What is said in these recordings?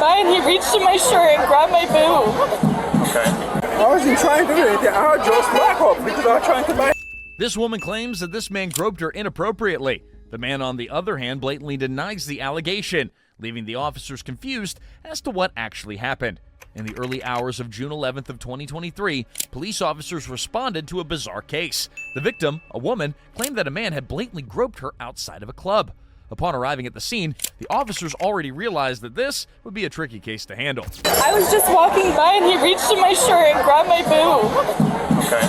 by and he reached in my shirt and grabbed my boob. Okay. I wasn't trying to do anything. I was just back up because I was trying to buy. This woman claims that this man groped her inappropriately. The man, on the other hand, blatantly denies the allegation, leaving the officers confused as to what actually happened. In the early hours of June 11th of 2023, police officers responded to a bizarre case. The victim, a woman, claimed that a man had blatantly groped her outside of a club. Upon arriving at the scene, the officers already realized that this would be a tricky case to handle. I was just walking by and he reached in my shirt and grabbed my boob. Okay.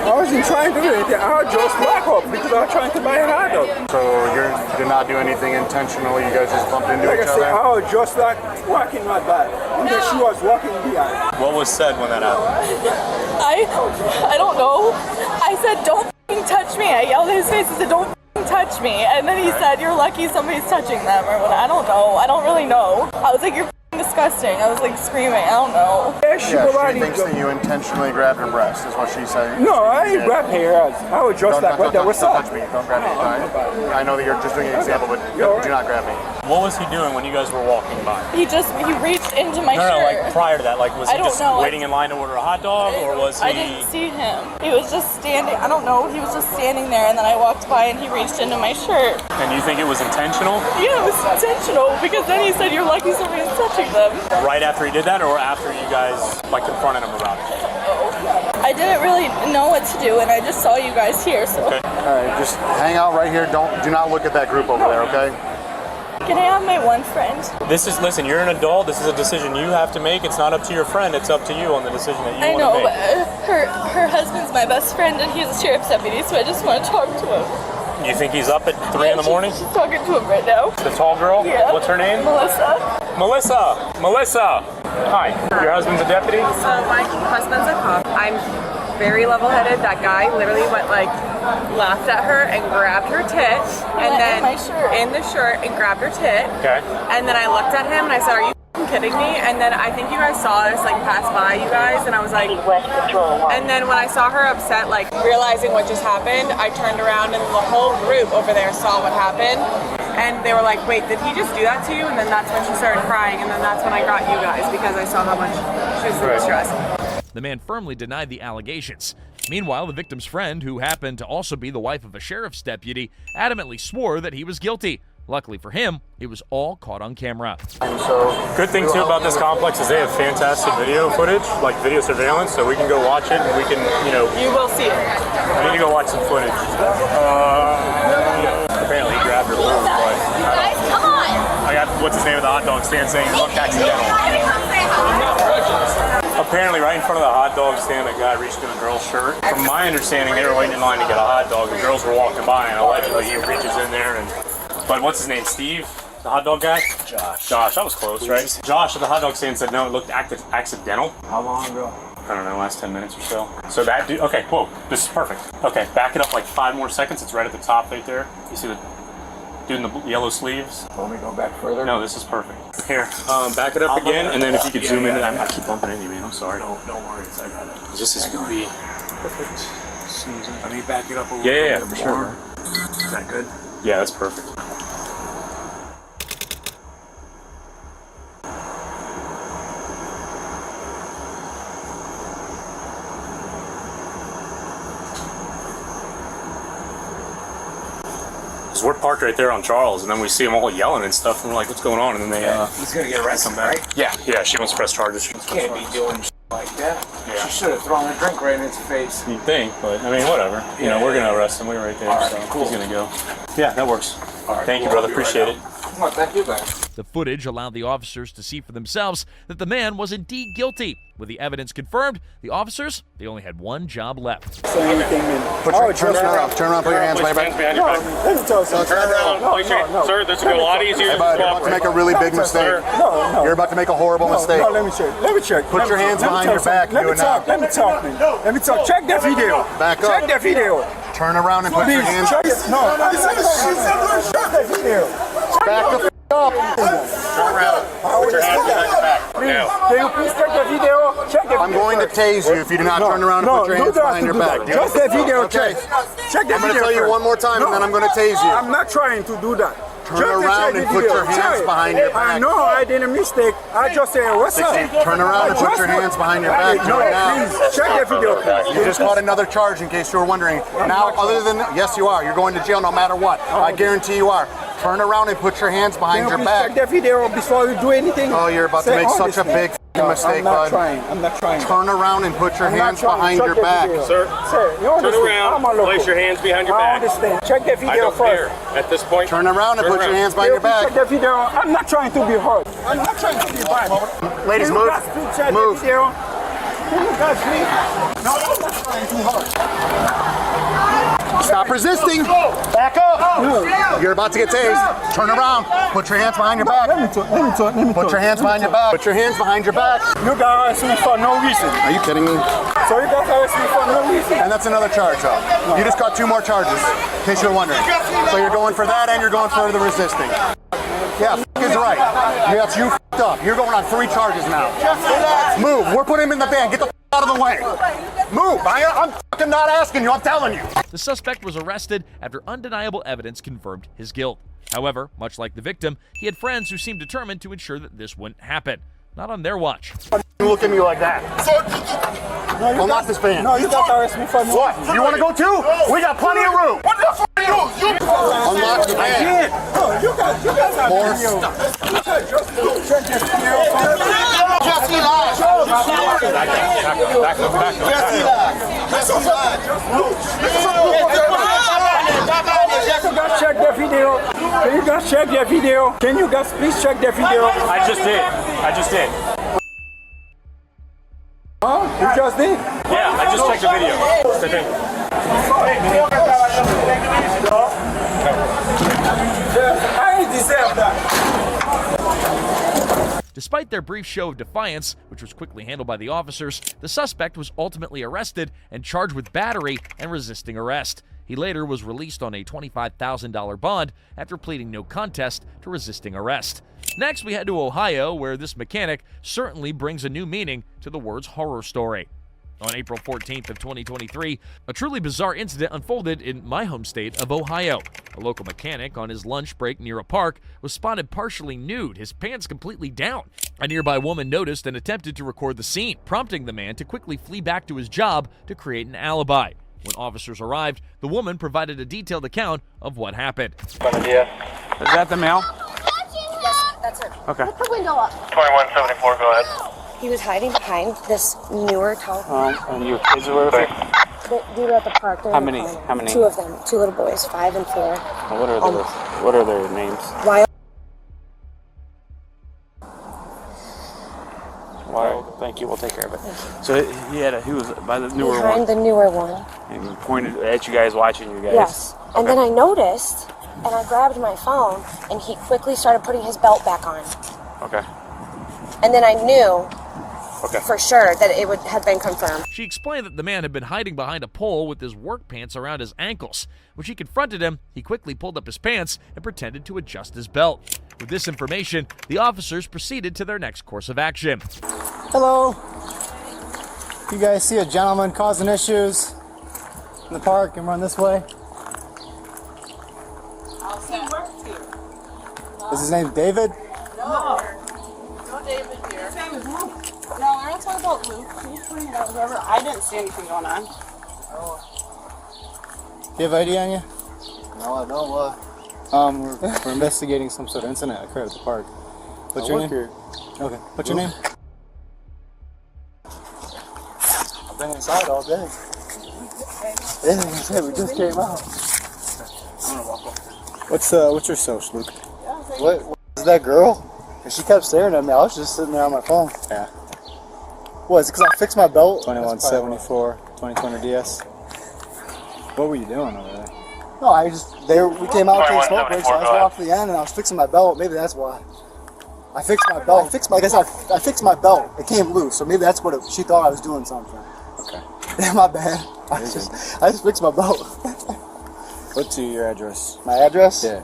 I wasn't trying to do anything. I was just back up because I was trying to buy a hot dog. So you did not do anything intentionally? You guys just bumped into Like each I said, other? I was just like walking my back. And then she was walking behind. What was said when that happened? I don't know. I said, don't f***ing touch me. I yelled in his face. I said, don't f***ing touch me. And then he said, you're lucky somebody's touching them or what. I don't know. I don't really know. I was like, you're f***ing disgusting. I was like screaming. I don't know. Yeah, She thinks that you intentionally grabbed her breast, is what she's saying. No, I ain't grabbed her ass. I was just like, what the, what's don't up? touch me. Don't grab me. I know that you're just doing an example, but do not grab me. What was he doing when you guys were walking by? He reached into my shirt. No, like prior to that, like was he just know. waiting in line to order a hot dog, or was he? I didn't see him. He was just standing, I don't know, he was just standing there and then I walked by and he reached into my shirt. And you think it was intentional? Yeah, it was intentional because then he said, you're lucky somebody's touching them. Right after he did that, or after you guys like confronted him about it? I didn't really know what to do and I just saw you guys here, so. Okay. All right, just hang out right here. Do not look at that group over there, okay? Can I have my one friend? Listen, you're an adult. This is a decision you have to make. It's not up to your friend. It's up to you on the decision that you want to make. I know, but her husband's my best friend and he's a sheriff's deputy, so I just want to talk to him. You think he's up at 3 in the morning? She's talking to him right now. The tall girl? Yeah. What's her name? Melissa. Melissa. Hi. Your husband's a deputy? So my husband's a cop. I'm very level-headed. That guy literally went like, laughed at her and grabbed her tit, and then in the shirt and grabbed her tit. Okay. And then I looked at him and I said, "Are you kidding me?" And then I think you guys saw us like pass by you guys, and I was like, and then when I saw her upset, like realizing what just happened, I turned around and the whole group over there saw what happened. And they were like, wait, did he just do that to you? And then that's when she started crying, and then that's when I got you guys because I saw how much she was in distress. The man firmly denied the allegations. Meanwhile, the victim's friend, who happened to also be the wife of a sheriff's deputy, adamantly swore that he was guilty. Luckily for him, it was all caught on camera. So Good thing too about this complex is they have fantastic video footage, like video surveillance, so we can go watch it and we can, You will see it. I need to go watch some footage. Apparently he grabbed her boob, but Guys, come on! I got what's his name at the hot dog stand saying it looked accidental. Apparently right in front of the hot dog stand, a guy reached in a girl's shirt. From my understanding, they were waiting in line to get a hot dog. The girls were walking by and allegedly he reaches in there and, but what's his name, Steve? The hot dog guy? Josh, that was close, right? Josh at the hot dog stand said no, it looked accidental. how long ago? I don't know, last 10 minutes or so. So that dude, okay, whoa, this is perfect. Okay, back it up like 5 more seconds. It's right at the top right there. You see the dude in the yellow sleeves? Want me to go back further? No, this is perfect. Here, back it up again, and then if you could zoom in, I keep bumping into you, man, I'm sorry. No worries, I got it. This is gonna be perfect. Let me back it up a little Yeah, bit for sure. more. Is that good? Yeah, that's perfect. We're parked right there on Charles, and then we see them all yelling and stuff, and we're like, what's going on? And then they, He's gonna get arrested, right? yeah, she wants to press charges. Can't be doing like that. Yeah. She should have thrown a drink right in his face. You'd think, but I mean, whatever. You know, we're gonna arrest him. We're right there, All right, so cool. he's gonna go. Yeah, that works. All right, Thank you, cool. brother. I'll be right Appreciate it. Well, thank you, guys. The footage allowed the officers to see for themselves that the man was indeed guilty. With the evidence confirmed, the officers, they only had one job left. Say anything, man. Turn around, put your hands behind your back. No, let me tell you something. Turn around. No, Sir, this will go a lot easier. Hey, bud, you're about to make a really big mistake. No. You're about to make a horrible mistake. No, let me check. Put your hands behind your back. Let me talk, man. Let me talk. Check that video. Back up. Check that video. Turn around and put your Please, hands. check it. No, check that video. Back the up. Turn around. Put your hands behind your back. Please, can you please check that video? Check that video. I'm going to tase you if you do not turn around and put your hands behind your back. Just that video, Okay. check. Check that video. I'm going to tell you one more time, and then I'm going to tase you. I'm not trying to do that. Turn around and put your hands behind your back. I know I did a mistake. I just said, what's up? Turn around and put your hands behind your back. No, now. please, check that video, please. You just caught another charge in case you were wondering. Now, other than that, yes, you are. You're going to jail no matter what. I guarantee you are. Turn around and put your hands behind your back. Check that video before you do anything. Oh, you're about to make such a big mistake, bud. I'm not trying. Turn around and put your hands behind your back. Sir, turn around, place your hands behind your back. I understand. Check that video I don't first. care. At this point, turn around and put your hands behind your back. Check that video. I'm not trying to be hurt. I'm not trying to be bad. Ladies, move. Move. Can you guys please? No, I'm not trying to hurt. Stop resisting. Back up. You're about to get tased. Turn around. Put your hands behind your back. Let me talk. Put your hands behind your back. Put your hands behind your back. You guys arrest me for no reason. Are you kidding me? So you guys arrest me for no reason. And that's another charge, though. You just got 2 more charges, in case you're wondering. So you're going for that and you're going for the resisting. Yeah, is right. Yes, you f***ed up. You're going on 3 charges now. Move. We're putting him in the van. Get the f*** out of the way. Move. I'm fucking not asking you. I'm telling you. The suspect was arrested after undeniable evidence confirmed his guilt. However, much like the victim, he had friends who seemed determined to ensure that this wouldn't happen. Not on their watch. You look at me like that. Well, not this van. No, you guys arrest me for no What? reason. You want to go too? We got plenty of room. What the f*** you? Unlock the van. No, you guys have More video. You guys just check this video. back Can you guys check that video? Can you guys check that video? Can you guys please check that video? I just did. Huh? You just did? Yeah, I just checked the video. I ain't deserve that. Despite their brief show of defiance, which was quickly handled by the officers, the suspect was ultimately arrested and charged with battery and resisting arrest. He later was released on a $25,000 bond after pleading no contest to resisting arrest. Next, we head to Ohio, where this mechanic certainly brings a new meaning to the words horror story. On April 14th of 2023, a truly bizarre incident unfolded in my home state of Ohio. A local mechanic on his lunch break near a park was spotted partially nude, his pants completely down. A nearby woman noticed and attempted to record the scene, prompting the man to quickly flee back to his job to create an alibi. When officers arrived, the woman provided a detailed account of what happened. Is that the male? Yes, that's her. Okay. Put the window up. 2174, go ahead. He was hiding behind this newer tall. And your kids were with you? They were at the park. How many? How many? 2 of them. 2 little boys, 5 and 4. What are their names? Why? Wild. Thank you. We'll take care of it. So he was by the newer Behind one. the newer one. And he pointed at you guys, watching you guys. Yes. Okay. And then I noticed, and I grabbed my phone, and he quickly started putting his belt back on. Okay. And then I knew Okay. for sure that it would have been confirmed. She explained that the man had been hiding behind a pole with his work pants around his ankles. When she confronted him, he quickly pulled up his pants and pretended to adjust his belt. With this information, the officers proceeded to their next course of action. Hello. You guys see a gentleman causing issues in the park and run this way? Is his name David? No David here. His name is Luke. No, we're not talking about Luke. He's pointing out whoever. I didn't see anything going on. Do you have ID on you? No, I don't. We're investigating some sort of incident that occurred at the park. What's your name? Here. Okay. What's your name? I've been inside all day. Yeah, like I said, we just came out. What's your social, Luke? What is that girl? And she kept staring at me. I was just sitting there on my phone. Yeah. What, is it because I fixed my belt? 2174, 2020 DS. What were you doing over there? No, we came out to the smoke break, so I was going off to the end and I was fixing my belt. Maybe that's why. I fixed my belt. I fixed my belt. It came loose, so maybe that's what she thought I was doing something. Okay. Yeah, my bad. I just fixed my belt. What's your address? My address? Yeah.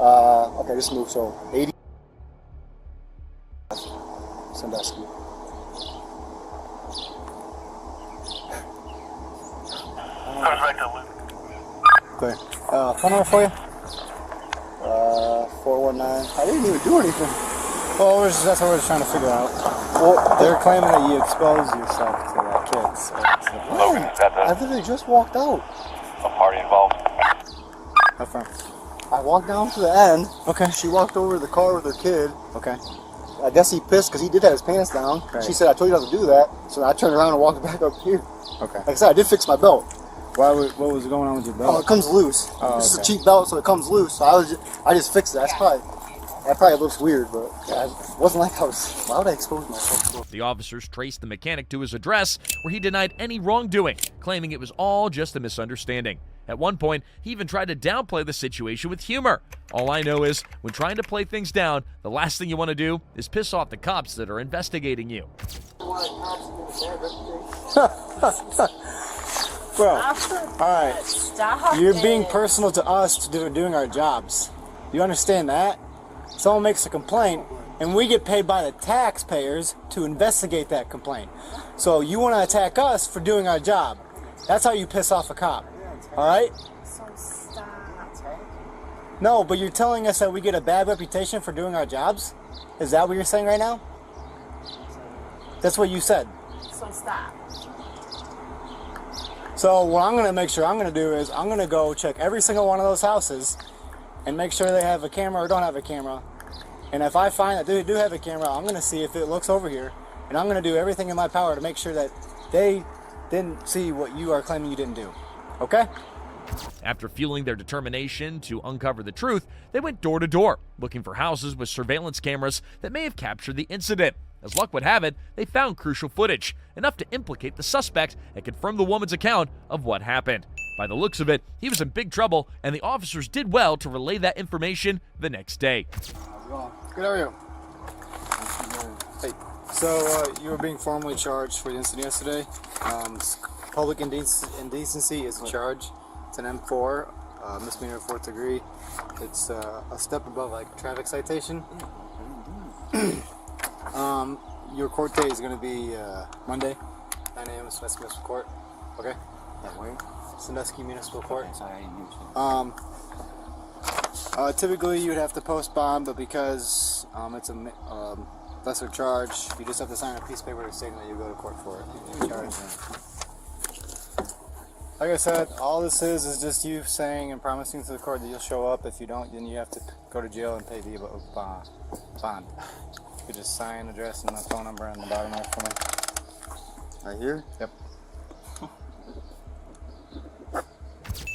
Okay, just move. So 80 Sandusky. Clear. Phone number for you? 419. I didn't even do anything. Well, that's what we're just trying to figure out. Well, they're claiming that you exposed yourself to that kid. So Logan, is that I literally just walked out. a party involved? how far? I walked down to the end. Okay. She walked over to the car with her kid. Okay. I guess he pissed because he did have his pants down. Right. She said, I told you not to do that. So I turned around and walked back up here. Okay. Like I said, I did fix my belt. What was going on with your belt? Oh, it comes loose. Oh, This is a okay. cheap belt, so it comes loose. So I just fixed it. That probably looks weird, but yeah, it wasn't like I was. Why would I expose myself to it? The officers traced the mechanic to his address, where he denied any wrongdoing, claiming it was all just a misunderstanding. At one point, he even tried to downplay the situation with humor. All I know is, when trying to play things down, the last thing you want to do is piss off the cops that are investigating you. Bro, alright. Stop You're it. being personal to us doing our jobs. You understand that? Someone makes a complaint, and we get paid by the taxpayers to investigate that complaint. So you want to attack us for doing our job. That's how you piss off a cop. Alright? So stop. No, but you're telling us that we get a bad reputation for doing our jobs? Is that what you're saying right now? That's what you said. So stop. So what I'm going to make sure I'm going to do is I'm going to go check every single one of those houses and make sure they have a camera or don't have a camera. And if I find that they do have a camera, I'm going to see if it looks over here. And I'm going to do everything in my power to make sure that they didn't see what you are claiming you didn't do. Okay? After fueling their determination to uncover the truth, they went door to door, looking for houses with surveillance cameras that may have captured the incident. As luck would have it, they found crucial footage, enough to implicate the suspect and confirm the woman's account of what happened. By the looks of it, he was in big trouble, and the officers did well to relay that information the next day. Good, how are you? Hey, so you were being formally charged for the incident yesterday. Public indecency is a charge. It's an M4, misdemeanor 4th degree. It's a step above like a traffic citation. Your court date is going to be Monday, 9 a.m. at Sandusky Municipal Court. Okay? Yeah, where? Sandusky Municipal Court. Okay, sorry, I didn't mention. Typically you would have to post bond, but because it's a lesser charge, you just have to sign a piece of paper stating that you go to court for it. Charge. Like I said, all this is just you saying and promising to the court that you'll show up. If you don't, then you have to go to jail and pay the bond. You could just sign, address, and the phone number on the bottom there for me. Right here? Yep.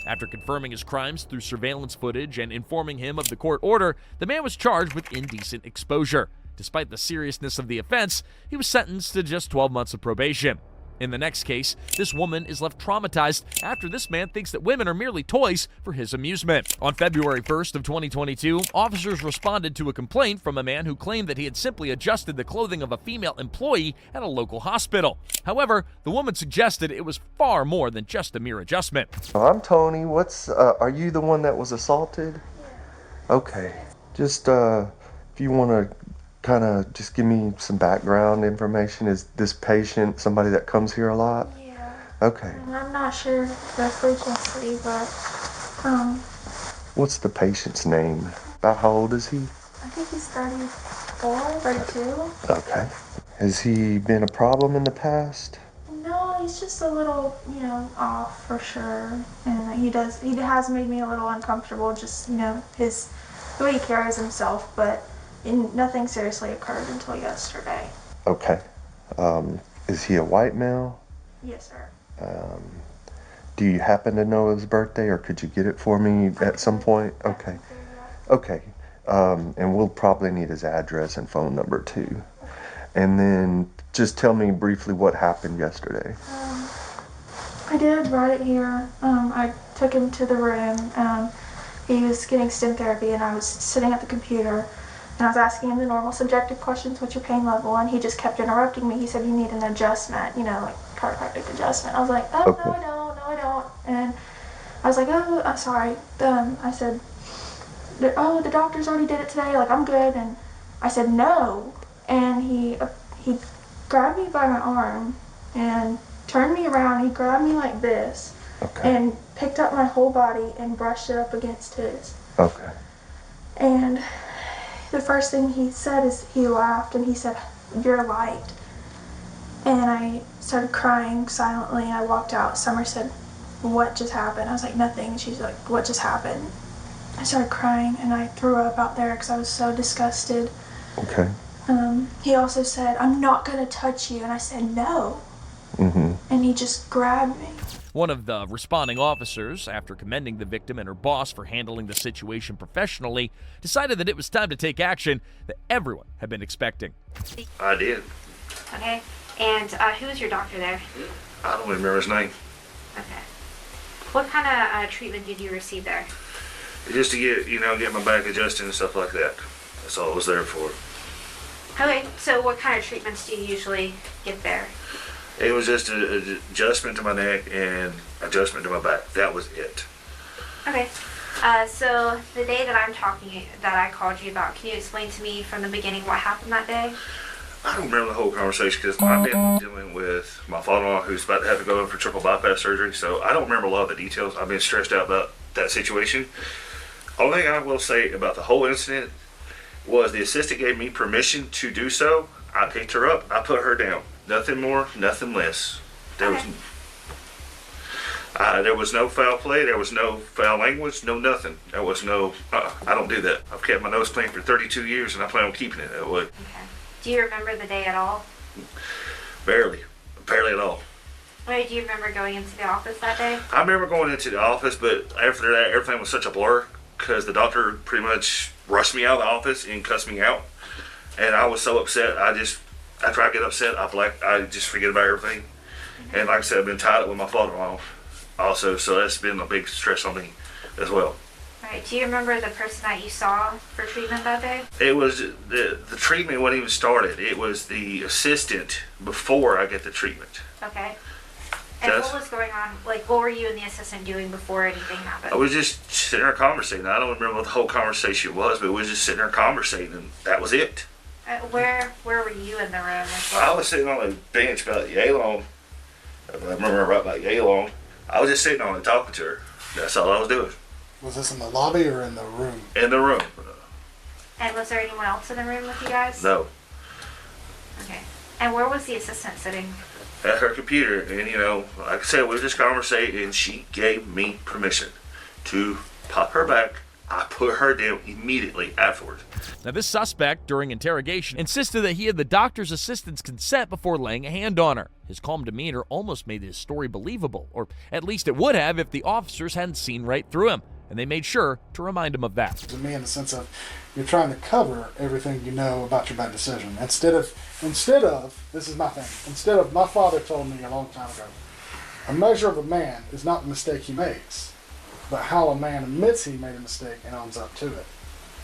After confirming his crimes through surveillance footage and informing him of the court order, the man was charged with indecent exposure. Despite the seriousness of the offense, he was sentenced to just 12 months of probation. In the next case, this woman is left traumatized after this man thinks that women are merely toys for his amusement. On February 1st of 2022, officers responded to a complaint from a man who claimed that he had simply adjusted the clothing of a female employee at a local hospital. However, the woman suggested it was far more than just a mere adjustment. I'm Tony. Are you the one that was assaulted? Okay. Just, if you want to kind of just give me some background information. Is this patient somebody that comes here a lot? Yeah. Okay. I'm not sure the frequency, but What's the patient's name? About how old is he? I think he's 34, 32. Okay. Has he been a problem in the past? No, he's just a little, off for sure. And he has made me a little uncomfortable, just, the way he carries himself, but nothing seriously occurred until yesterday. Okay. Is he a white male? Yes, sir. Do you happen to know his birthday, or could you get it for me at some point? Okay. Okay. And we'll probably need his address and phone number too. And then just tell me briefly what happened yesterday. I did write it here. I took him to the room. He was getting stim therapy, and I was sitting at the computer. And I was asking him the normal subjective questions, what's your pain level? And he just kept interrupting me. He said, you need an adjustment, like chiropractic adjustment. I was like, oh, okay. No, I don't. And I was like, oh, I'm sorry. I said, oh, the doctors already did it today. Like, I'm good. And I said, no. And he grabbed me by my arm and turned me around. He grabbed me like this and picked up my whole body and brushed it up against his. Okay. And the first thing he said is he laughed and he said, "You're a light." And I started crying silently and I walked out. Summer said, "What just happened?" I was like, "Nothing." And she's like, "What just happened?" I started crying and I threw up out there because I was so disgusted. Okay. He also said, "I'm not going to touch you." And I said, "No." Mm-hmm. And he just grabbed me. One of the responding officers, after commending the victim and her boss for handling the situation professionally, decided that it was time to take action that everyone had been expecting. I did. Okay. And who was your doctor there? I don't remember his name. Okay. What kind of treatment did you receive there? Just to get my back adjusted and stuff like that. That's all it was there for. Okay, so what kind of treatments do you usually get there? It was just an adjustment to my neck and adjustment to my back. That was it. Okay. So the day that I called you about, can you explain to me from the beginning what happened that day? I don't remember the whole conversation because I've been dealing with my father-in-law who's about to have to go in for triple bypass surgery, so I don't remember a lot of the details. I've been stressed out about that situation. Only thing I will say about the whole incident was the assistant gave me permission to do so. I picked her up, I put her down. Nothing more, nothing less. There was no foul play, there was no foul language, no nothing. There was no, I don't do that. I've kept my nose clean for 32 years and I plan on keeping it that way. Okay. Do you remember the day at all? Barely at all. Wait, do you remember going into the office that day? I remember going into the office, but after that, everything was such a blur because the doctor pretty much rushed me out of the office and cussed me out. And I was so upset, after I get upset, I just forget about everything. And like I said, I've been tied up with my father-in-law also, so that's been a big stress on me as well. Alright, do you remember the person that you saw for treatment that day? It was, the treatment wasn't even started. It was the assistant before I get the treatment. Okay. And what was going on, like what were you and the assistant doing before anything happened? I was just sitting there conversating. I don't remember what the whole conversation was, but we was just sitting there conversating and that was it. Where were you in the room? I was sitting on a bench about yay long. I remember right about yay long. I was just sitting on it talking to her. That's all I was doing. Was this in the lobby or in the room? In the room. And was there anyone else in the room with you guys? No. Okay. And where was the assistant sitting? At her computer. And like I said, we were just conversating and she gave me permission to pop her back. I put her down immediately afterwards. Now, this suspect, during interrogation, insisted that he had the doctor's assistant's consent before laying a hand on her. His calm demeanor almost made his story believable, or at least it would have if the officers hadn't seen right through him, and they made sure to remind him of that. To me, in the sense of you're trying to cover everything you know about your bad decision. Instead of, this is my thing, instead of, my father told me a long time ago, a measure of a man is not the mistake he makes, but how a man admits he made a mistake and owns up to it.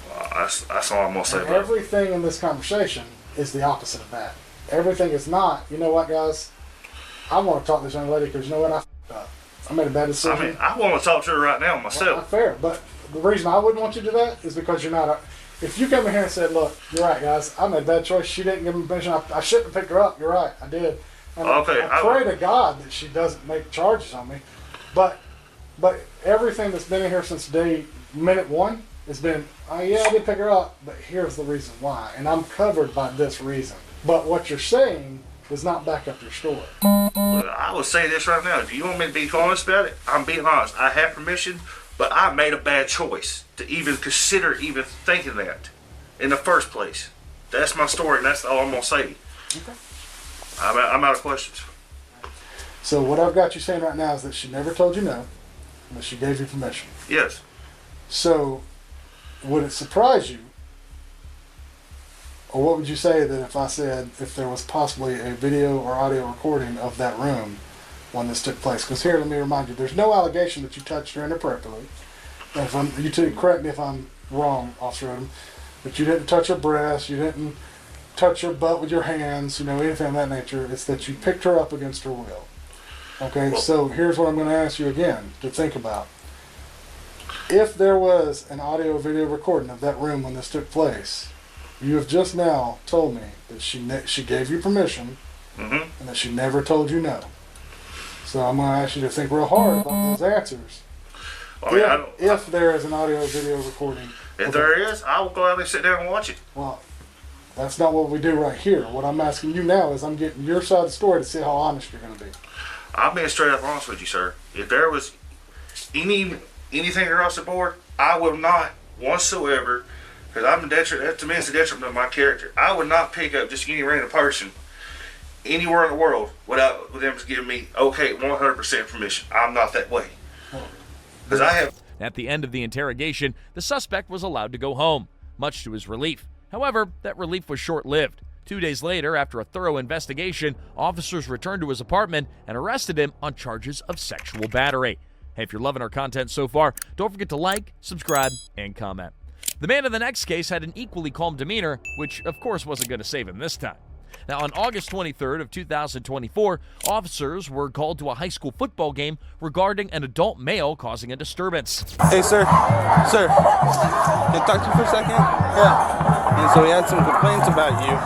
Well, that's all I'm going to say about it. Everything in this conversation is the opposite of that. Everything is not, you know what, guys? I want to talk to this young lady because you know what, I f***ed up. I made a bad decision. I mean, I want to talk to her right now myself. Well, not fair, but the reason I wouldn't want you to do that is because you're not if you come in here and said, look, you're right, guys, I made a bad choice, she didn't give me permission, I shouldn't have picked her up, you're right, I did. And okay, I pray to God that she doesn't make charges on me, but everything that's been in here since minute one has been, oh yeah, I did pick her up, but here's the reason why, and I'm covered by this reason. But what you're saying does not back up your story. Well, I will say this right now, if you want me to be honest about it, I'm being honest. I have permission, but I made a bad choice to even consider even thinking that in the first place. That's my story, and that's all I'm going to say. Okay. I'm out of questions. So what I've got you saying right now is that she never told you no, but she gave you permission. Yes. So would it surprise you, or what would you say that if I said if there was possibly a video or audio recording of that room when this took place? Because here, let me remind you, there's no allegation that you touched her inappropriately. And you two correct me if I'm wrong, Officer Odom, but you didn't touch her breast, you didn't touch her butt with your hands, anything of that nature. It's that you picked her up against her will. Okay, well, so here's what I'm going to ask you again to think about. If there was an audio video recording of that room when this took place, you have just now told me that she gave you permission and that she never told you no. So I'm going to ask you to think real hard about those answers. Well, if there is an audio video recording If there is, I will gladly sit down and watch it. Well, that's not what we do right here. What I'm asking you now is I'm getting your side of the story to see how honest you're going to be. I'm being straight up honest with you, sir. If there was anything across the board, I will not whatsoever, because I'm a detriment. That to me is a detriment of my character. I would not pick up just any random person anywhere in the world without them giving me 100% permission. I'm not that way. Because I have. At the end of the interrogation, the suspect was allowed to go home, much to his relief. However, that relief was short-lived. 2 days later, after a thorough investigation, officers returned to his apartment and arrested him on charges of sexual battery. Hey, if you're loving our content so far, don't forget to like, subscribe, and comment. The man in the next case had an equally calm demeanor, which of course wasn't going to save him this time. Now, on August 23rd of 2024, officers were called to a high school football game regarding an adult male causing a disturbance. Hey, sir. Sir, can I talk to you for a second? Yeah. And so we had some complaints about you.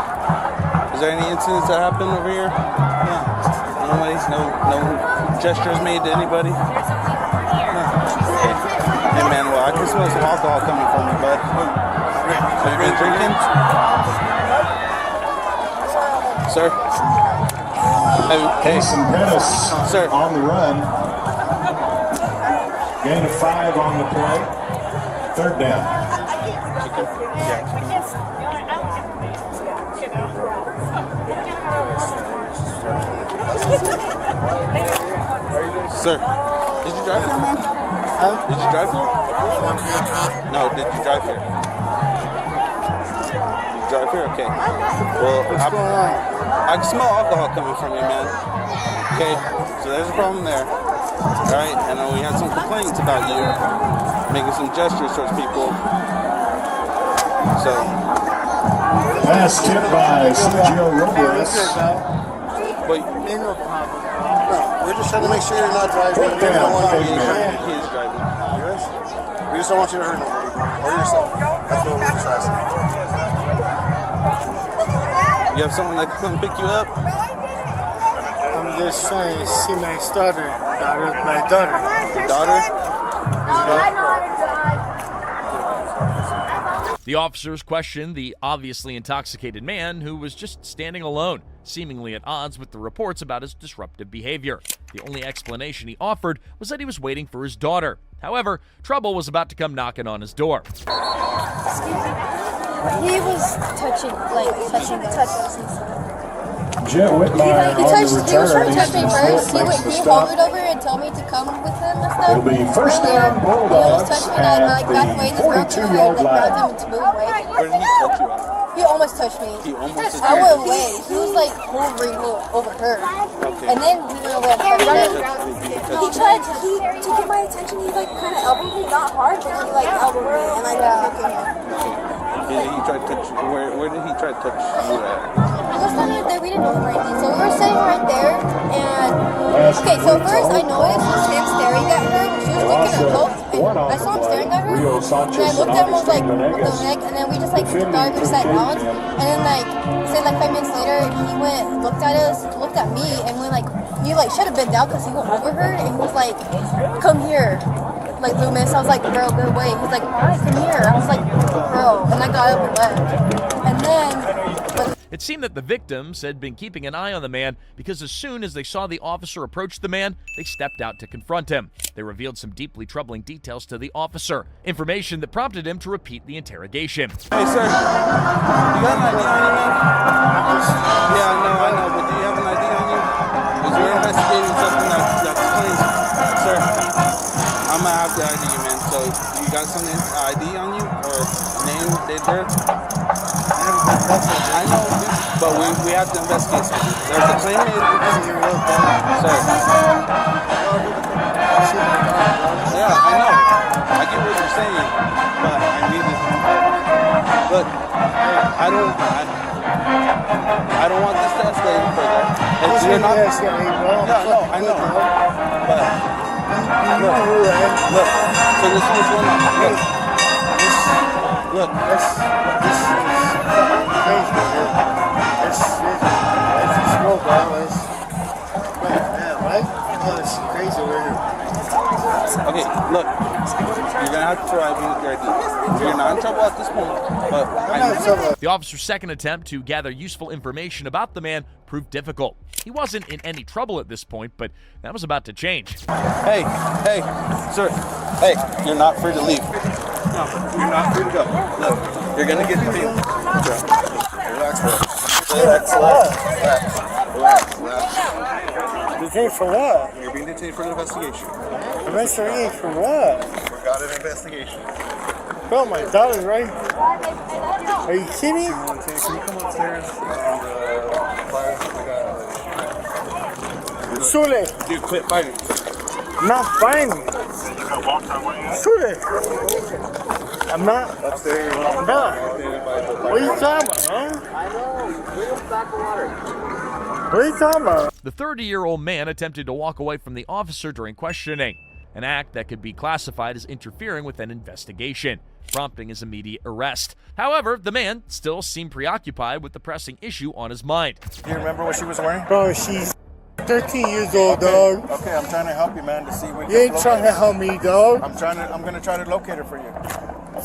Is there any incidents that happened over here? Yeah. Nobody? No gestures made to anybody? Hey, man, well, I can smell some alcohol coming from you, bud. Have you been drinking? Sir? Casey Pettis sir. On the run. Gain of 5 on the play. 3rd down. Sir, did you drive here, man? Did you drive here? No, did you drive here? Did you drive here? Okay. Well, What's going on? I can smell alcohol coming from you, man. Okay, so there's a problem there. Alright, and then we had some complaints about you making some gestures towards people. So. Pass tipped by Sergio Robles. Wait. Ain't no problem. No, we're just trying to make sure you're not driving. We don't want you to be hurt. He is driving. Yes? We just don't want you to hurt nobody. Or yourself. That's what we're just asking. You have someone that can come pick you up? I'm just trying to see my daughter. My daughter. Your daughter? The officers questioned the obviously intoxicated man who was just standing alone, seemingly at odds with the reports about his disruptive behavior. The only explanation he offered was that he was waiting for his daughter. However, trouble was about to come knocking on his door. He was touching us and stuff. Jet Whitmire He on the was return. trying to touch me first. He Makes the hovered stop. over and told me to come with him and stuff. It'll be first And down he almost Bulldogs touched me and I at backed away the and just grabbed him 42-yard and grabbed line. him to move away. Where did he touch you at? He almost touched me. He almost touched I you? went away. He was like hovering over her. Okay. And then we went away. He tried to get my attention. He like kind of elbowed me, not hard, but he like elbowed me, and I got looking at him. He tried to touch you. Where did he try to touch you at? We were standing right there. We didn't move or anything, so we were sitting right there. And okay, so first I noticed him staring at her. She was looking at both, and I saw him staring at her. And I looked at him, was like, what the heck? And then we just like thought we sat down. And then like, say like 5 minutes later, he went, looked at us, looked at me, and went like, he like should have been down because he went over her, and he was like, come here. Like Loomis, I was like, bro, go away. He's like, alright, come here. I was like, bro, and I got up and left. And then It seemed that the victims had been keeping an eye on the man because as soon as they saw the officer approach the man, they stepped out to confront him. They revealed some deeply troubling details to the officer, information that prompted him to repeat the interrogation. Hey, sir, you got an ID on you, man? Yeah, I know, but do you have an ID on you? Because we're investigating something that's claims. Sir, I'm gonna have to ID you, man. So, you got some ID on you? Or name, date, birth? I know, but we have to investigate something. There's a claim made. Sir. Yeah, I know. I get what you're saying, but I need to. Look, I don't want this to escalate any further. If you're not. No, I know. But look. So this is what's going on. Look. This is crazy, dude. It's a smoke, bro. Right? Oh, it's crazy over here. Okay, look. You're gonna have to provide me with your ID. You're not not in trouble at this point. But I'm not in trouble. The officer's second attempt to gather useful information about the man proved difficult. He wasn't in any trouble at this point, but that was about to change. Hey, sir. Hey, you're not free to leave. No, you're not free to go. Look, you're gonna get detained. Relax, bro. Relax. Detained for what? You're being detained for an investigation. Investigating for what? We got an investigation. Bro, my daughter's right. Are you kidding? Can you come upstairs and Sule. Dude, quit fighting. I'm not fighting. Sule. I'm not. Upstairs. I'm not. What are you talking about, huh? What are you talking about? The 30-year-old man attempted to walk away from the officer during questioning, an act that could be classified as interfering with an investigation, prompting his immediate arrest. However, the man still seemed preoccupied with the pressing issue on his mind. Do you remember what she was wearing? Bro, she's 13 years old, dog. Okay, I'm trying to help you, man, to see what You ain't trying to help me, dog. I'm gonna try to locate her for you.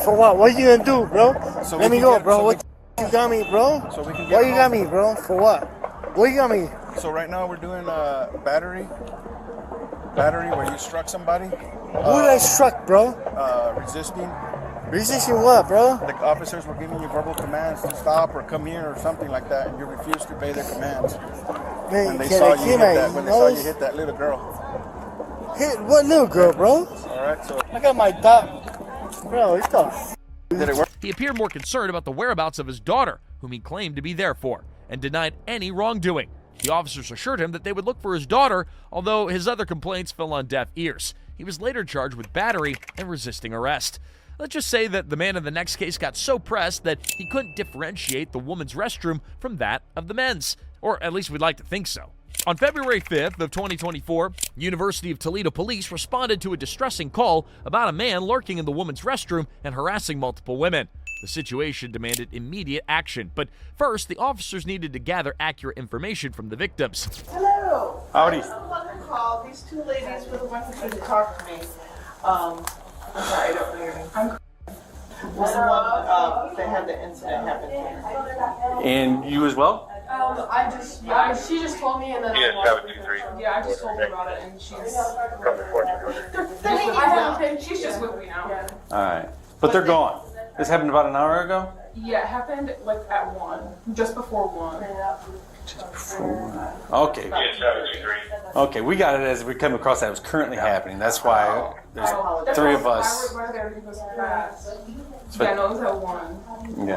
For what? What you gonna do, bro? So Let me go, bro. What you got me, bro? So we can get What you got me, bro? For what? What you got me? So right now we're doing battery where you struck somebody. Who did I struck, bro? Resisting. Resisting what, bro? The officers were giving you verbal commands to stop or come here or something like that, and you refused to obey their commands. Man, When they can saw I you keep hit my that, when they saw you nose? hit that little girl. Hit what little girl, bro? All right, so I got my dog. Bro, what the f? did it work? He appeared more concerned about the whereabouts of his daughter, whom he claimed to be there for, and denied any wrongdoing. The officers assured him that they would look for his daughter, although his other complaints fell on deaf ears. He was later charged with battery and resisting arrest. Let's just say that the man in the next case got so pressed that he couldn't differentiate the woman's restroom from that of the men's, or at least we'd like to think so. On February 5th of 2024, University of Toledo police responded to a distressing call about a man lurking in the woman's restroom and harassing multiple women. The situation demanded immediate action, but first, the officers needed to gather accurate information from the victims. Hello. Howdy. Someone called. These two ladies were the ones that came to talk to me. I'm sorry, I don't know your name. I'm was the one that had the incident happen to. And you as well? She just told me, and then I just told her about it, and she's she's just with me now. All right. But they're gone. This happened about an hour ago? Yeah, it happened like at 1, just before 1. Okay. Okay, we got it as we come across that it was currently happening. That's why there's three of us. I there because fast. Yeah, no, it was at 1. Okay.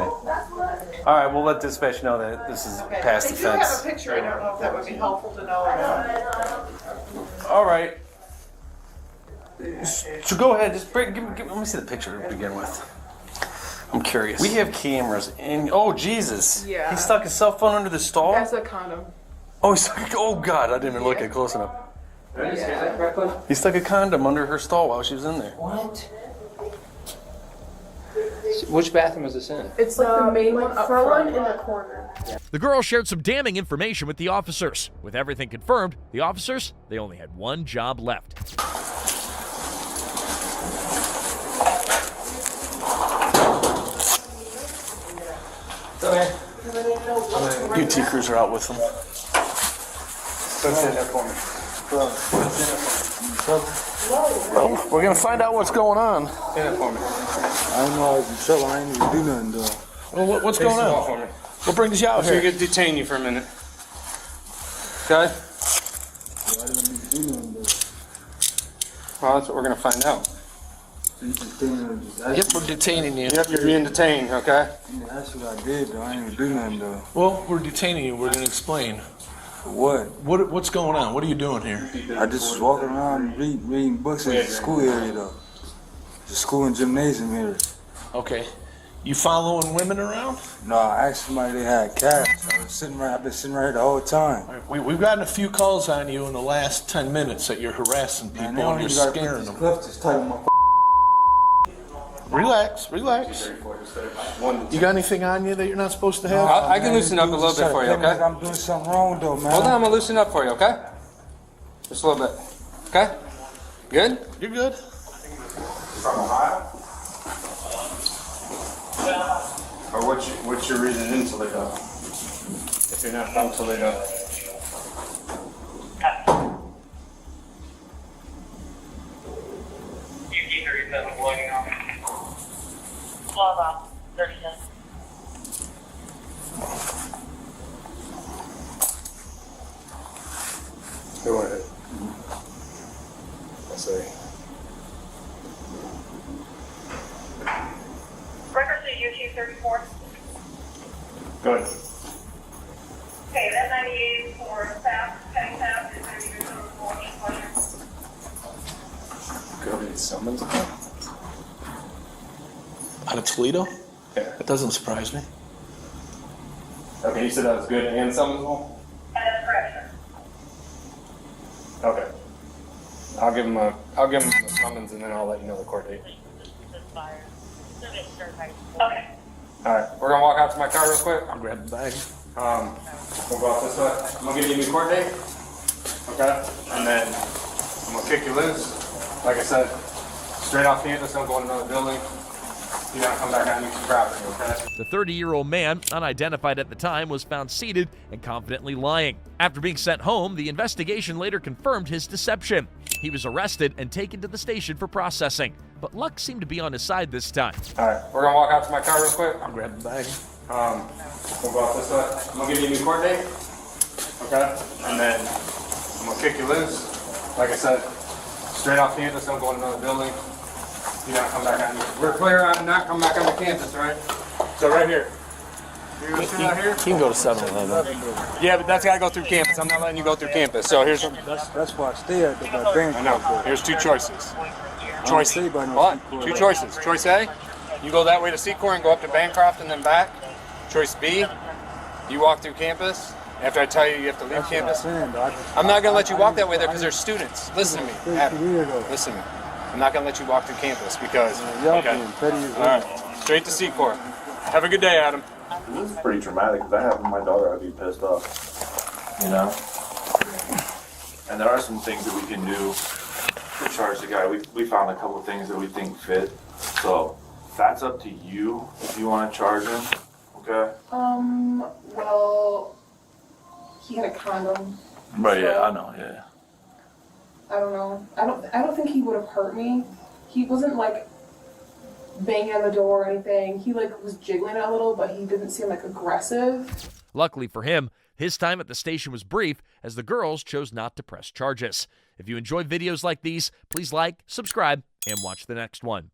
All right, we'll let dispatch know that this is past the They do have fence. a picture. I don't know if that would be helpful to know or not. All right. So go ahead, just let me see the picture to begin with. I'm curious. We have cameras in. Oh Jesus! Yeah. He stuck his cell phone under the stall. That's a condom. Oh, he stuck. Oh God! I didn't even look at close enough. He stuck a condom under her stall while she was in there. What? Which bathroom was this in? It's like the main one up front in the corner. The girl shared some damning information with the officers. With everything confirmed, the officers, they only had one job left. UT crews are out with them. Well, we're gonna find out what's going on. I don't know if you trouble. I ain't even do nothing, though. Well, what's going on? We'll bring this out So here. we can detain you for a minute. Okay? Well, that's what we're gonna find out. Yep, we're detaining you. Yep, you're being detained, okay? That's what I did, though. I ain't even do nothing, though. Well, we're detaining you. We're gonna explain. What? What's going on? What are you doing here? I just was walking around reading books in the school area, though. The school and gymnasium here. Okay. You following women around? No, I asked somebody they had cash. I've been sitting right here the whole time. We've gotten a few calls on you in the last 10 minutes that you're harassing people Man, and you're scaring them. Just tighten my Relax. You got anything on you that you're not supposed to have? I can loosen up a little bit for you, okay? I'm doing something wrong, though, man. Hold on, I'm gonna loosen up for you, okay? Just a little bit. Okay? Good? You're good. Or what's your reason in Toledo? If you're not from Toledo. Go ahead. I say. Record to UT 34. Go ahead. Okay, that 98 for staff, petty staff, is going to be good for Go to summons again? Out of Toledo? Yeah. That doesn't surprise me. Okay, you said that was good and Summersville? That's correct, sir. Okay. I'll give him the summons and then I'll let you know the court date. Okay. Alright, we're gonna walk out to my car real quick. I'll grab the bag. We'll go out this way. I'm gonna give you a new court date. Okay? And then I'm gonna kick you loose. Like I said, straight off campus, don't go in another building. You gotta come back out and use your property, okay? The 30-year-old man, unidentified at the time, was found seated and confidently lying. After being sent home, the investigation later confirmed his deception. He was arrested and taken to the station for processing, but luck seemed to be on his side this time. All right, we're gonna walk out to my car real quick. I'll grab the bag. We'll go out this way. I'm gonna give you a new court date, okay? And then I'm gonna kick you loose. Like I said, straight off campus, don't go in another building. You gotta come back on. We're clear on not come back on the campus, right? So right here. You're gonna sit out here? You can go to 7-Eleven. Yeah, but that's gotta go through campus. I'm not letting you go through campus. So here's That's why I stay at the bank. I know. Here's two choices. What? Two choices. Choice A, you go that way to Secor and go up to Bancroft and then back. Choice B, you walk through campus. After I tell you you have to leave campus. I'm not gonna let you walk that way there because there's students. Listen to me. Adam, listen to me. I'm not gonna let you walk through campus because. Okay. All right. Straight to Secor. Have a good day, Adam. This is pretty traumatic. If that happened to my daughter, I'd be pissed off. You know? And there are some things that we can do to charge the guy. We found a couple of things that we think fit. So that's up to you if you want to charge him. Okay? Well, he had a condom. Right, yeah, I know, yeah. I don't know. I don't think he would have hurt me. He wasn't like banging on the door or anything. He like was jiggling a little, but he didn't seem like aggressive. Luckily for him, his time at the station was brief as the girls chose not to press charges. If you enjoy videos like these, please like, subscribe, and watch the next one.